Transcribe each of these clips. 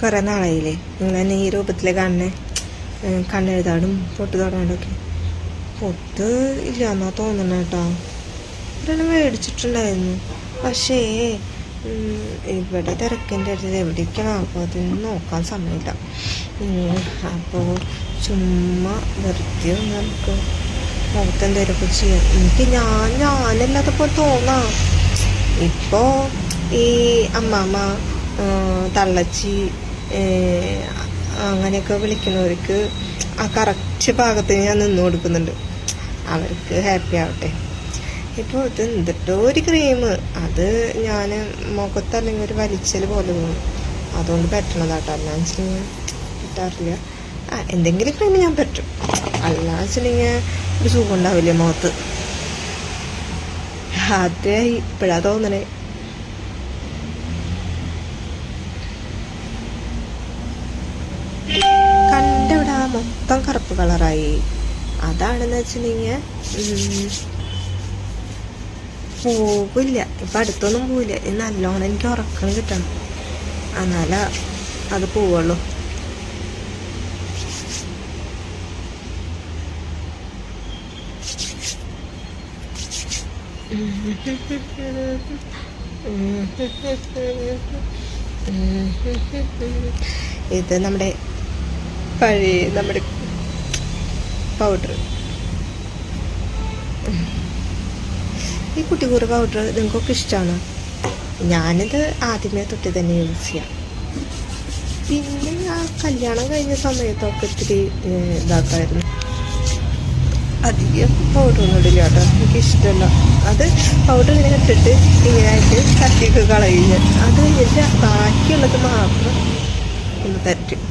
കുറേ നാളായില്ലേ നിങ്ങളെന്നെ ഈ രൂപത്തിൽ കാണുന്നേ, കണ്ണെഴുതാടും പൊട്ട് തൊടാണ്ടൊക്കെ. പൊട്ട് ഇല്ല എന്നാ തോന്നണ കേട്ടോ. ഒരെണ്ണം മേടിച്ചിട്ടുണ്ടായിരുന്നു, പക്ഷേ ഇവിടെ തിരക്കിൻ്റെ അടുത്ത് എവിടേക്കാണ്, അപ്പോൾ അതൊന്നും നോക്കാൻ സമയമില്ല. അപ്പോൾ ചുമ്മാ വെറുതെ ഒന്ന് നമുക്ക് മുഖത്ത് എന്തെങ്കിലുമൊക്കെ ചെയ്യാം. എനിക്ക് ഞാനല്ലാത്തപ്പോൾ തോന്നാം. ഇപ്പോൾ ഈ അമ്മാമ്മ, തള്ളച്ചി അങ്ങനെയൊക്കെ വിളിക്കുന്നവർക്ക് ആ കറക്റ്റ് ഭാഗത്തിന് ഞാൻ നിന്ന് കൊടുക്കുന്നുണ്ട്. അവർക്ക് ഹാപ്പി ആവട്ടെ. ഇപ്പോൾ ഇത് എന്തിട്ടോ ഒരു ക്രീം, അത് ഞാൻ മുഖത്ത് അല്ലെങ്കിൽ ഒരു വലിച്ചൽ പോലെ തോന്നും, അതുകൊണ്ട് പറ്റണതാട്ടോ. അല്ലാന്ന് വെച്ചിട്ടുണ്ടെങ്കിൽ പറ്റാറില്ല. എന്തെങ്കിലും ക്രീം ഞാൻ പറ്റും, അല്ലാന്ന് വെച്ചിട്ടുണ്ടെങ്കിൽ ഒരു സുഖം ഉണ്ടാവില്ല മുഖത്ത്. അതേ ഇപ്പോഴാ തോന്നണേ. കണ്ടിവിടെ മൊത്തം കറുപ്പ് കളറായി. അതാണെന്ന് വെച്ചിട്ടുണ്ടെങ്കിൽ പോവില്ല, ഇപ്പം അടുത്തൊന്നും പോവില്ല. നല്ലോണം എനിക്ക് ഉറക്കം കിട്ടണം, എന്നാലേ അത് പോവുള്ളൂ. ഇത് നമ്മുടെ പൗഡർ, ഈ കുട്ടിക്കൂറ് പൗഡർ നിങ്ങൾക്കൊക്കെ ഇഷ്ടമാണോ? ഞാനിത് ആദ്യമേ തൊട്ട് തന്നെ യൂസ് ചെയ്യാം. പിന്നെ ആ കല്യാണം കഴിഞ്ഞ സമയത്തൊക്കെ ഇത്തിരി ഇതാക്കായിരുന്നു. അധികം പൗഡറൊന്നും ഇടില്ല കേട്ടോ, എനിക്കിഷ്ടമല്ല. അത് പൗഡർ ഇങ്ങനെ ഇട്ടിട്ട് ഇങ്ങനെയായിട്ട് തട്ടിയൊക്കെ കളയുക. അത് കഴിഞ്ഞിട്ട് ബാക്കിയുള്ളത് മാത്രം ഒന്ന് തറ്റും.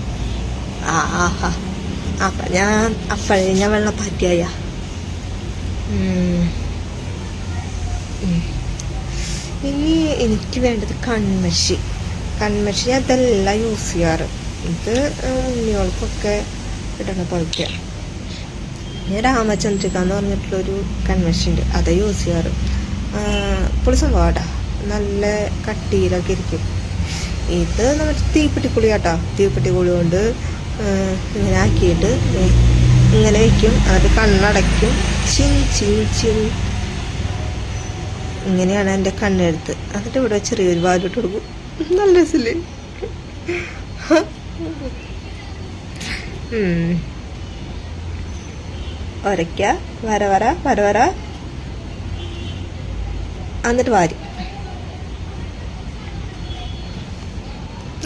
ആഹാ, അപ്പം അപ്പോഴേ ഞാൻ വെള്ളപ്പാറ്റിയായ. ഇനി എനിക്ക് വേണ്ടത് കൺമഷി. ഞാൻ ഇതെല്ലാം യൂസ് ചെയ്യാറ്. ഇത് ഉണ്ണികൾക്കൊക്കെ ഇടണ പോലത്തെ. ഞാൻ രാമചന്ദ്രിക എന്ന് പറഞ്ഞിട്ടുള്ളൊരു കൺമഷി ഉണ്ട്, അത് യൂസ് ചെയ്യാറ്. പൊളി സംഭവമാട്ടാ, നല്ല കട്ടിയിലൊക്കെ ഇരിക്കും. ഇത് നമ്മുടെ തീപ്പെട്ടിക്കുളി കേട്ടോ. തീപ്പെട്ടിക്കുളി കൊണ്ട് ഇങ്ങനെ ആക്കിയിട്ട് ഇങ്ങനെ വയ്ക്കും, അത് കണ്ണടയ്ക്കും. ചിൻ ഇങ്ങനെയാണ് എൻ്റെ കണ്ണെടുത്ത്. എന്നിട്ട് ഇവിടെ ചെറിയൊരു വാലിട്ട് കൊടുക്കും. നല്ല രസമില്ലേ? ഒരയ്ക്ക വര എന്നിട്ട് വാരി.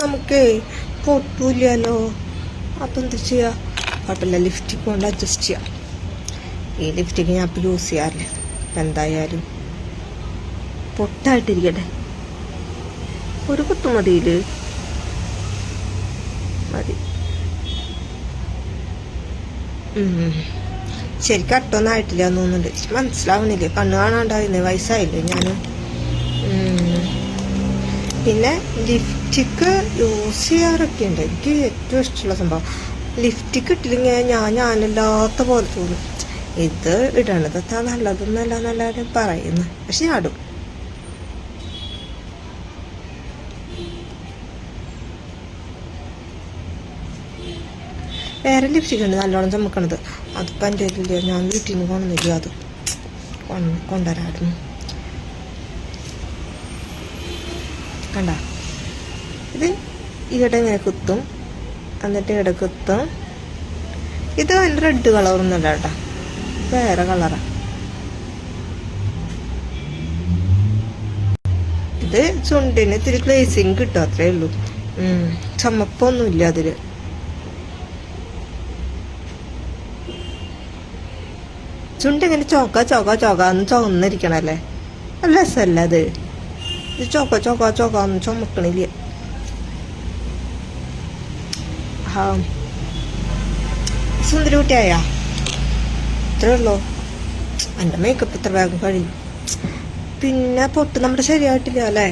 നമുക്ക് പൊട്ടൂല്ലല്ലോ, അപ്പം എന്താ ചെയ്യുക? കുഴപ്പമില്ല, ലിപ്സ്റ്റിക് കൊണ്ട് അഡ്ജസ്റ്റ് ചെയ്യാം. ഈ ലിപ്സ്റ്റിക് ഞാൻ ഇപ്പം യൂസ് ചെയ്യാറില്ല. ഇപ്പം എന്തായാലും പൊട്ടായിട്ടിരിക്കട്ടെ. ഒരു കുത്തു മതിയിൽ മതി. ശരിക്കും അട്ടൊന്നും ആയിട്ടില്ല എന്ന് തോന്നുന്നുണ്ട്. മനസ്സിലാവണില്ലേ, കണ്ണ് കാണാണ്ടായിരുന്നേ, വയസ്സായില്ലേ ഞാൻ. പിന്നെ ലിപ്സ്റ്റിക്ക് യൂസ് ചെയ്യാറൊക്കെ ഉണ്ട്. എനിക്ക് ഏറ്റവും ഇഷ്ടമുള്ള സംഭവം ലിപ്സ്റ്റിക്ക് ഇട്ടില്ലെങ്കിൽ ഞാനില്ലാത്ത പോലെ തോന്നും. ഇത് ഇടണത് അത്ര നല്ലതൊന്നല്ല എന്നെല്ലാവരും പറയുന്നു, പക്ഷെ ഞാൻ ഇടും. വേറെ ലിപ്സ്റ്റിക് ഉണ്ട് നല്ലോണം ചമക്കണത്, അതിപ്പോൾ എൻ്റെ ഇല്ല. ഞാൻ വീട്ടിൽ നിന്ന് കൊണ്ടുവന്നില്ല, അത് കൊണ്ടുവരായിരുന്നു. കണ്ട, ഇത് ഇവിടെ ഇങ്ങനെ കുത്തും, എന്നിട്ട് ഇവിടെ കുത്തും. ഇത് അതിൻ്റെ റെഡ് കളറൊന്നുമല്ല കേട്ടോ, വേറെ കളറാ. ഇത് ചുണ്ടിന് ഇത്തിരി ഗ്ലേസിങ് കിട്ടും, അത്രേ ഉള്ളൂ. ചമപ്പൊന്നുമില്ല അതില്. ചുണ്ടിങ്ങനെ ചോക്കാന്ന് ചുവന്നിരിക്കണല്ലേ, നല്ല രസമല്ല അത്. ഇത് ചോക്കാന്ന് ചുമക്കണില്ല. സുന്ദരി കുട്ടിയായ ഇത്രേ ഉള്ളൂ. എൻ്റെ മേക്കപ്പ് ഇത്ര വേഗം കഴിയും. പിന്നെ പൊട്ട് നമ്മുടെ ശരിയായിട്ടില്ല അല്ലേ?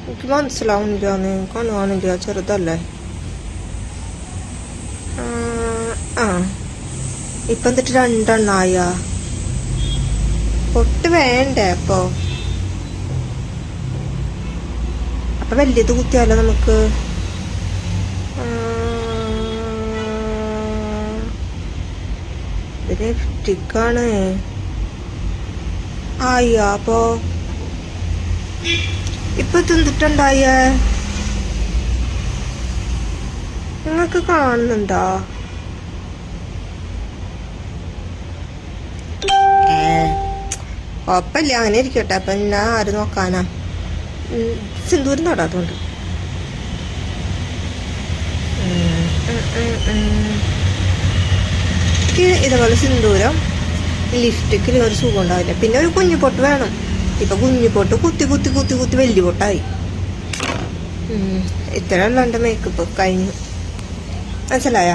എനിക്ക് മനസ്സിലാവുന്നില്ല, നീ കാണുവാണില്ല, ചെറുതല്ലേ. ഇപ്പം എന്നിട്ട് 2 എണ്ണായ പൊട്ട് വേണ്ടേ? അപ്പോൾ അപ്പൊ വലിയത് കുത്തിയാലോ നമുക്ക്. ലിപ്സ്റ്റിക്കാണ്. ആയ്യ അപ്പൊ ഇപ്പൊ തിന്നിട്ടുണ്ടായ നിങ്ങൾക്ക് കാണുന്നുണ്ടോ? കുഴപ്പമില്ല, അങ്ങനെ ഇരിക്കട്ടെ. അപ്പൊ ഞാൻ ആര് നോക്കാനാ, സിന്ദൂരം തൊടാത്തോണ്ട്. ഇതേപോലെ സിന്ദൂരം ലിപ്സ്റ്റിക്കിൽ ഒരു സുഖം ഉണ്ടാവില്ല. പിന്നെ ഒരു കുഞ്ഞു പൊട്ട് വേണം. ഇപ്പൊ കുഞ്ഞു പൊട്ട് കുത്തി കുത്തി കുത്തി കുത്തി വലിയ പൊട്ടായി. ഇത്ര ഉള്ള എന്റെ മേക്കപ്പ് കഴിഞ്ഞു. മനസ്സിലായ?